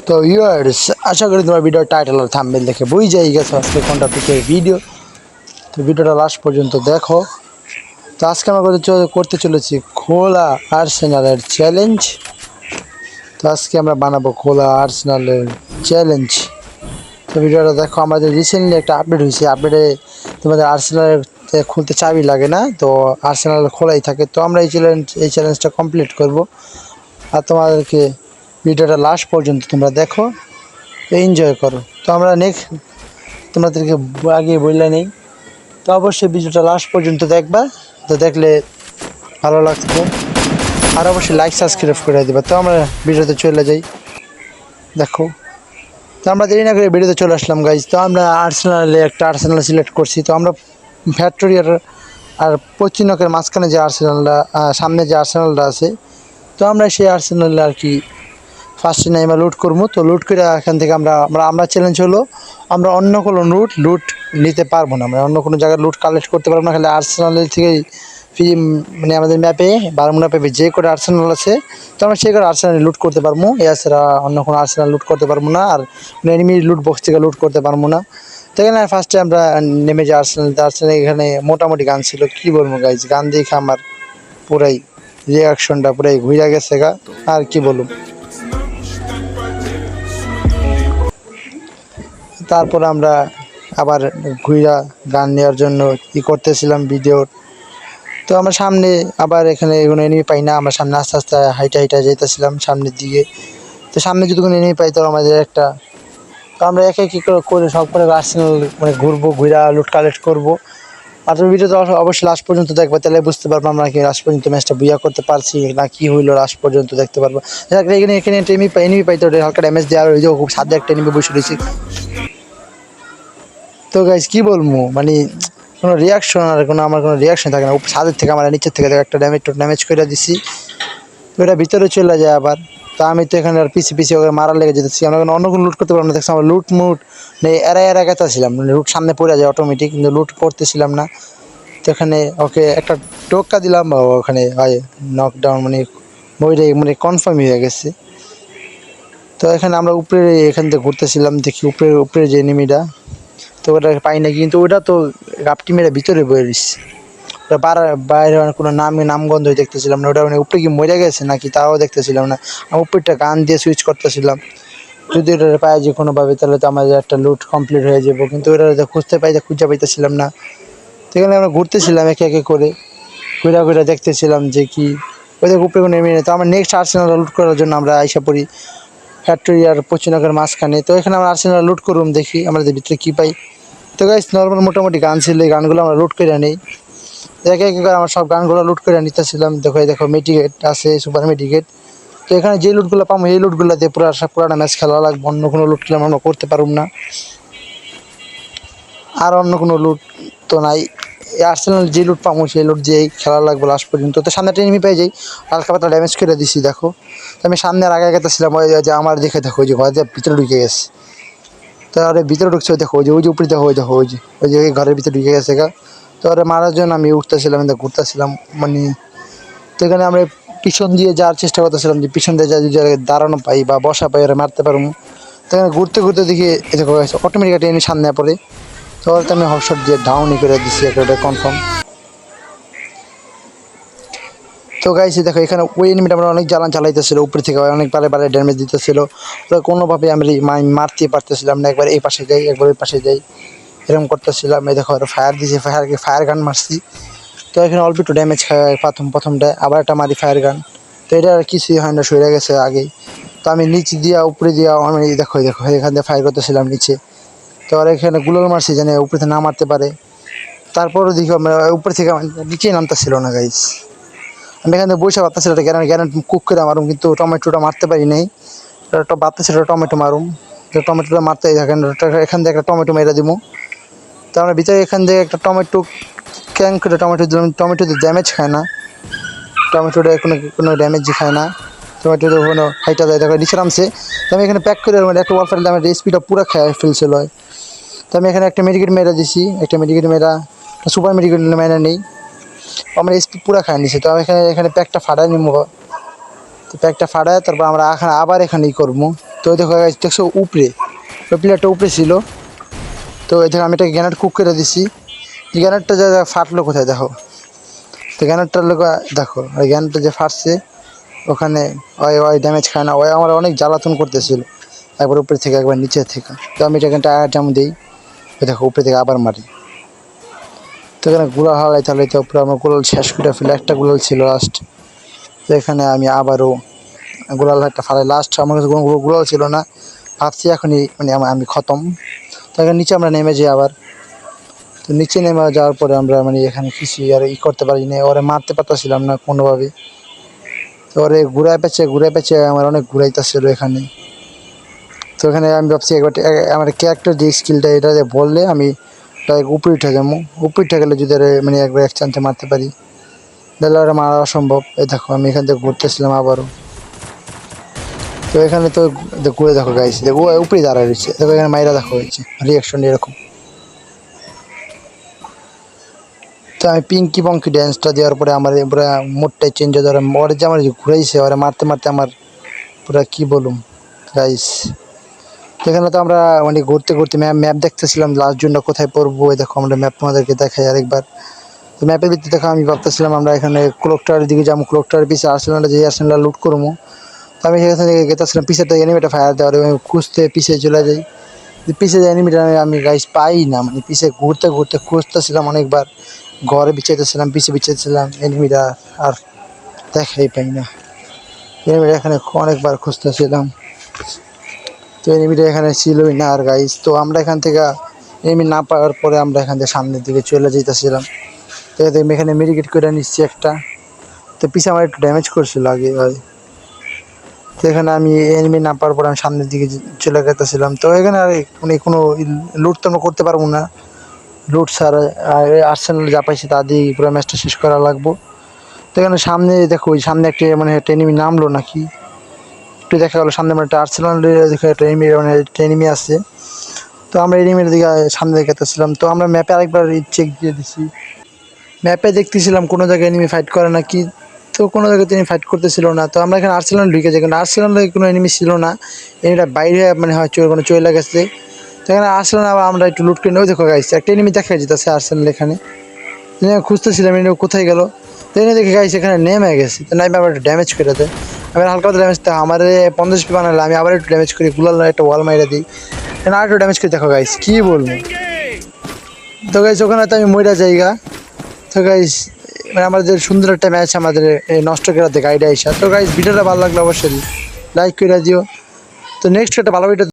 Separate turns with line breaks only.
তো ইয়ার্স আশা করি তোমার ভিডিও টাইটেল আর থাম্বনেল দেখে বুঝেই গেছো আজকে কোনটা পিকের ভিডিও। তো ভিডিওটা লাস্ট পর্যন্ত দেখো। তো আজকে আমরা করতে চলেছি খোলা আর্সেনালের চ্যালেঞ্জ। তো আজকে আমরা বানাবো খোলা আর্সেনালের চ্যালেঞ্জ। তো ভিডিওটা দেখো, আমাদের রিসেন্টলি একটা আপডেট হয়েছে। আপডেটে তোমাদের আর্সেনালের খুলতে চাবি লাগে না, তো আর্সেনাল খোলাই থাকে। তো আমরা এই চ্যালেঞ্জটা কমপ্লিট করব। আর তোমাদেরকে ভিডিওটা লাস্ট পর্যন্ত তোমরা দেখো, এনজয় করো। তো আমরা নেক্সট তোমাদেরকে আগে বললে নেই, তো অবশ্যই ভিডিওটা লাস্ট পর্যন্ত দেখবা। তো দেখলে ভালো লাগবে, আর অবশ্যই লাইক সাবস্ক্রাইব করে দেবা। তো আমরা ভিডিওতে চলে যাই, দেখো। তো আমরা দেরি না করে ভিডিওতে চলে আসলাম গাইজ। তো আমরা আর্সেনাল সিলেক্ট করছি। তো আমরা ফ্যাক্টরিয়ার আর পশ্চিমকের মাঝখানে যে আর্সেনালটা, সামনে যে আর্সেনালটা আছে, তো আমরা সেই আর্সেনালে আর কি ফার্স্টে নেই আমরা লুট করবো। তো লুট করে এখান থেকে আমরা চ্যালেঞ্জ হলো আমরা অন্য কোনো লুট নিতে পারবো না। আমরা অন্য কোনো জায়গায় লুট কালেক্ট করতে পারবো না, খালি আর্সেনালের থেকেই মানে আমাদের ম্যাপে বারমুনা ম্যাপে যে করে আর্সেনাল আছে, তো আমরা সেই করে আর্সেনাল লুট করতে পারবো। এছাড়া অন্য কোনো আর্সেনাল লুট করতে পারবো না, আর এনিমি লুট বক্স থেকে লুট করতে পারবো না। তো এখানে ফার্স্টে আমরা নেমে যাই আর্সেনাল এখানে মোটামুটি গান ছিল, কী বলবো গাইজ, গান দেখে আমার পুরাই রিয়াকশনটা পুরাই ঘুরে গেছে গা, আর কি বলবো। তারপর আমরা আবার ঘুরা গান নেওয়ার জন্য করতেছিলাম ভিডিও। তো আমরা সামনে আবার এখানে কোনো এনিমি পাই না, আমরা সামনে আস্তে আস্তে হাইটা যেতেছিলাম সামনের দিকে। তো সামনে যদি কোনো এনিমি পাই তো আমাদের তো আমরা একে একে করে সব করে আর্সেনাল মানে ঘুরবো, ঘুরা লুট কালেক্ট করবো। আর তুমি ভিডিও তো অবশ্যই লাস্ট পর্যন্ত দেখবো, তাহলে বুঝতে পারবো আমরা কি লাস্ট পর্যন্ত ম্যাচটা বুয়া করতে পারছি না কি হইলো, লাস্ট পর্যন্ত দেখতে পারবো। এখানে এনিমি পাই তো হালকা ড্যামেজ দেওয়ার ওই যে খুব সাদা একটা এনিমি বসে রয়েছি। তো গাইজ কী বলবো, মানে কোনো রিয়াকশন আর আমার কোনো রিয়াকশন থাকে না। ছাদের থেকে আমরা নিচের থেকে একটা ড্যামেজ করে দিছি, তো এটা ভিতরে চলে যায় আবার। তো আমি তো এখানে আর পিছিয়ে ওকে মারার লেগে যেতেছি, আমরা অন্য কোনো লুট করতে পারলাম না। দেখছি আমরা লুট এরা গেতেছিলাম, মানে লুট সামনে পড়ে যায় অটোমেটিক, কিন্তু লুট করতেছিলাম না। তো এখানে ওকে একটা টোক্কা দিলাম, বা ওখানে হয় নকডাউন, মানে কনফার্মই হয়ে গেছে। তো এখানে আমরা এখান থেকে ঘুরতেছিলাম, দেখি উপরে যে এনিমিটা, তো ওটা পাই না, কিন্তু ওটা তো গাপটি মেরে ভিতরে বয়ে দিচ্ছে। ওটা বাইরে কোনো নামগন্ধ দেখতেছিলাম না, ওটা মানে উপরে কি মরে গেছে নাকি তাও দেখতেছিলাম না। আমি উপরটা গান দিয়ে সুইচ করতেছিলাম, যদি ওটা পাই যে কোনোভাবে, তাহলে তো আমাদের একটা লুট কমপ্লিট হয়ে যাবো। কিন্তু ওটা খুঁজে পাইতেছিলাম না। তো এখানে আমরা ঘুরতেছিলাম একে একে করে, ঘুরে দেখতেছিলাম যে কি ওদের উপরে কোনো নেমে নেই। তো আমরা নেক্সট আর্সেনাল লুট করার জন্য আমরা আইসা পড়ি ফ্যাক্টরি আর পশ্চিমনগরের মাঝখানে। তো এখানে আমরা আর্সেনাল লুট করুম, দেখি আমাদের ভিতরে কী পাই। তো গাইস নর্মাল মোটামুটি গান ছিল, এই গানগুলো আমরা লুট করে নিই। একে একে করে আমরা সব গানগুলো লুট করে নিতেছিলাম। দেখো মেডিকেট আছে, সুপার মেডিকেট। তো এখানে যে লুটগুলো পাবো এই লুটগুলো দিয়ে পুরাটা ম্যাচ খেলা লাগবে, অন্য কোনো লুট খেলে আমরা করতে পারব না। আর অন্য কোনো লুট তো নাই, আর্সেনাল যে লুট পাবো সেই লুট দিয়েই খেলা লাগবে লাস্ট পর্যন্ত। তো সামনে একটা এনিমি পেয়ে যাই, হালকা পাতলা ড্যামেজ করে দিছি। দেখো তো আমি সামনে আর আগে গেতেছিলাম, ওই যে আমার দেখে দেখো ওই যে ঘর দিয়ে ভিতরে ঢুকে গেছে। তো আরে ভিতরে ঢুকছে, দেখো ওই যে উপরে দেখো, ওই যে ঘরের ভিতরে ঢুকে গেছে গা। তো ওরা মারার জন্য আমি উঠতেছিলাম, ঘুরতেছিলাম, মানে তো এখানে আমরা পিছন দিয়ে যাওয়ার চেষ্টা করতেছিলাম, যে পিছন দিয়ে যদি দাঁড়ানো পাই বা বসা পাই ওরা মারতে পারবো। তো এখানে ঘুরতে দেখি দেখো অটোমেটিক একটা এনে সামনে পড়ে। তো ওরা আমি হটশট দিয়ে ডাউনই করে দিচ্ছি একটা কনফার্ম। তো গাইছি দেখো এখানে ওই এনিমিটা আমরা অনেক জ্বালান চালাইতেছিল, উপর থেকে অনেক বারে ড্যামেজ দিতেছিল। ওরা কোনোভাবে আমি মারতে পারতেছিলাম না, একবার এই পাশে যাই একবার ওই পাশে যাই, এরকম করতেছিলাম। এই দেখো ফায়ার দিয়েছি, ফায়ার গান মারছি। তো এখানে অল্প একটু ড্যামেজ খায় প্রথমটায়, আবার একটা মারি ফায়ার গান। তো এটা আর কিছুই হয় না, সরে গেছে আগেই। তো আমি নিচে দিয়া উপরে দিয়া আমি দেখো এখান থেকে ফায়ার করতেছিলাম নিচে। তো আর এখানে গুলোর মারছি যেন উপরে থেকে না মারতে পারে। তারপরও দেখি আমরা উপরে থেকে নিচেই নামতেছিল না গাইস। আমি এখান থেকে বসে ভাবতেছিল এটা গ্যারান্টি কুক করে মারুম, কিন্তু টমেটোটা মারতে পারি নাই। ভাবতেছিল টমেটো মারুম, তো টমেটোটা মারতেই থাকেন। এখান থেকে একটা টমেটো মেরে দিব। তো আমরা ভিতরে এখান থেকে একটা টমেটো ক্যাং করে টমেটো দিলাম, টমেটোতে ড্যামেজ খায় না, টমেটোটা কোনো ড্যামেজই খায় না। টমেটোতে কোনো হাইটা দেয়, দেখো নিচে নামছে। তো আমি এখানে প্যাক করে মানে একটা ওয়ালফার দিলাম, রেসিপিটা পুরো খেয়ে ফেলছিল। তো আমি এখানে একটা মেডিকেট মেরা দিছি, একটা মেডিকেট মেরা সুপার মেডিকেট মেরা নেই, আমার এসপি পুরো খায় নিছে। তো আমি এখানে প্যাকটা ফাটাই নিব। তো প্যাকটা ফাটায় তারপর আমরা আবার এখানেই করবো। তো তো দেখো গাইস দেখছো উপরে ওই প্লেয়ারটা উপরে ছিল। তো এখানে আমি একটা গ্যানেট কুক করে দিছি, গ্যানেটটা যা ফাটলো কোথায় দেখো। তো গ্যানেটটার লোক দেখো ওই গ্যানেটটা যে ফাটছে ওখানে ওই ওই ড্যামেজ খায় না, ওই আমার অনেক জ্বালাতন করতেছিল একবার উপরে থেকে একবার নিচে থেকে। তো আমি এটা টায়ার জাম দিই, ওই দেখো উপরে থেকে আবার মারি। তো এখানে গুলাল হালাইতে হালাইতে উপরে আমার গুলাল শেষ করে ফেলে, একটা গুলাল ছিল লাস্ট। তো এখানে আমি আবারও গুলাল একটা ফালাই, লাস্ট আমার কাছে কোনো গুলাল ছিল না, ভাবছি এখনই মানে আমি খতম। তো এখানে নিচে আমরা নেমে যাই আবার। তো নিচে নেমে যাওয়ার পরে আমরা মানে এখানে কিছু আর করতে পারি না, ওরে মারতে পারতেছিলাম না কোনোভাবে। তো ওরে ঘুরায় পেঁচে আমার অনেক ঘুরাইতেছিল এখানে। তো এখানে আমি ভাবছি একবার আমার ক্যারেক্টার যে স্কিলটা এটা যে বললে আমি ডাইরেক্ট উপরে উঠে যাবো, উপরে উঠে গেলে যদি মানে একবার এক চান্সে মারতে পারি, তাহলে ওরা মারা অসম্ভব। এই দেখো আমি এখান থেকে ঘুরতেছিলাম আবারও। তো এখানে তো ঘুরে দেখো গাইস, দেখো উপরেই দাঁড়ায় রয়েছে, দেখো এখানে মাইরা দেখো হয়েছে রিয়াকশন এরকম। তো আমি পিঙ্কি পঙ্কি ড্যান্সটা দেওয়ার পরে আমার পুরো মুডটাই চেঞ্জ হয়ে যাবে, ওরে যে আমার ঘুরাইছে ওরে মারতে মারতে আমার পুরো কী বলুম গাইস। এখানে তো আমরা মানে ঘুরতে ঘুরতে ম্যাপ দেখতেছিলাম লাস্ট জোনটা কোথায় পড়বো। ওই দেখো আমরা ম্যাপ তোমাদেরকে দেখাই আরেকবার। তো ম্যাপের ভিত্তিতে দেখো আমি ভাবতেছিলাম আমরা এখানে ক্লক টাওয়ারের দিকে যাবো, ক্লক টাওয়ারের পিছিয়ে আর্সেনালটা যে আর্সেনাল লুট করবো। তো আমি সেখান থেকে গেতেছিলাম পিছিয়ে থেকে এনিমিটা ফায়ার দেওয়ার, খুঁজতে পিছিয়ে চলে যাই। পিছিয়ে যে এনিমিটা আমি গাইস পাই না, মানে পিছিয়ে ঘুরতে ঘুরতে খুঁজতেছিলাম অনেকবার, ঘরে বিছাইতেছিলাম পিছিয়ে বিছাইতেছিলাম এনিমিটা আর দেখাই পাই না। এনিমিটা এখানে অনেকবার খুঁজতেছিলাম, তো এনিমিটা এখানে ছিলই না আর গাইস। তো আমরা এখান থেকে এনিমি না পাওয়ার পরে আমরা এখান থেকে সামনের দিকে চলে যেতেছিলাম। তো আমি এখানে মেডিকেট করে নিচ্ছি একটা। তো পিছিয়ে আমার একটু ড্যামেজ করছিল আগে ভাই। তো এখানে আমি এনিমি না পাওয়ার পরে আমি সামনের দিকে চলে যেতেছিলাম। তো এখানে আর মানে কোনো লুট তো আমরা করতে পারবো না, লুট ছাড়া আর্সেনাল যা পাইছে তা দিয়ে পুরো ম্যাচটা শেষ করা লাগবো। তো এখানে সামনে দেখো ওই সামনে একটা মানে একটা এনিমি নামলো নাকি একটু দেখা গেলো, সামনে মানে একটা আর্সেনাল দেখে একটা এনিমি মানে একটা এনিমি আছে। তো আমরা এনিমির দিকে সামনে দেখতেছিলাম। তো আমরা ম্যাপে আরেকবার চেক দিয়ে দিছি, ম্যাপে দেখতেছিলাম কোনো জায়গায় এনিমি ফাইট করে নাকি। তো কোনো জায়গায় তিনি ফাইট করতেছিল না। তো আমরা এখানে আর্সেনাল ঢুকে যাই, কারণ আর্সেনালে কোনো এনিমি ছিল না, এনিমিটা বাইরে মানে হয় কোনো চলে গেছে। তো এখানে আর্সেনাল আবার আমরা একটু লুট করে নেও, দেখো গাইছে একটা এনিমি দেখা যেতেছে আর্সেনাল এখানে, খুঁজতেছিলাম এনিমি কোথায় গেল। তো এনে দেখে গাইছে এখানে নেমে গেছে। তো নাইমে আবার একটু ড্যামেজ করে দেয়, আমি হালকা ড্যামেজ তো আমার 50 পি বানালে আমি আবার একটু ড্যামেজ করি, গুলাল একটা ওয়াল মাইরা দিই, আর একটু ড্যামেজ করে দেখো গাইস কী বলবো। তো গাইস ওখানে তো আমি মইরা জায়গা। তো গাইস মানে আমাদের সুন্দর একটা ম্যাচ আমাদের নষ্ট করে দেয় গাইডে আইসা। তো গাইস ভিডিওটা ভালো লাগলে অবশ্যই লাইক করে দিও। তো নেক্সট একটা ভালো ভিডিও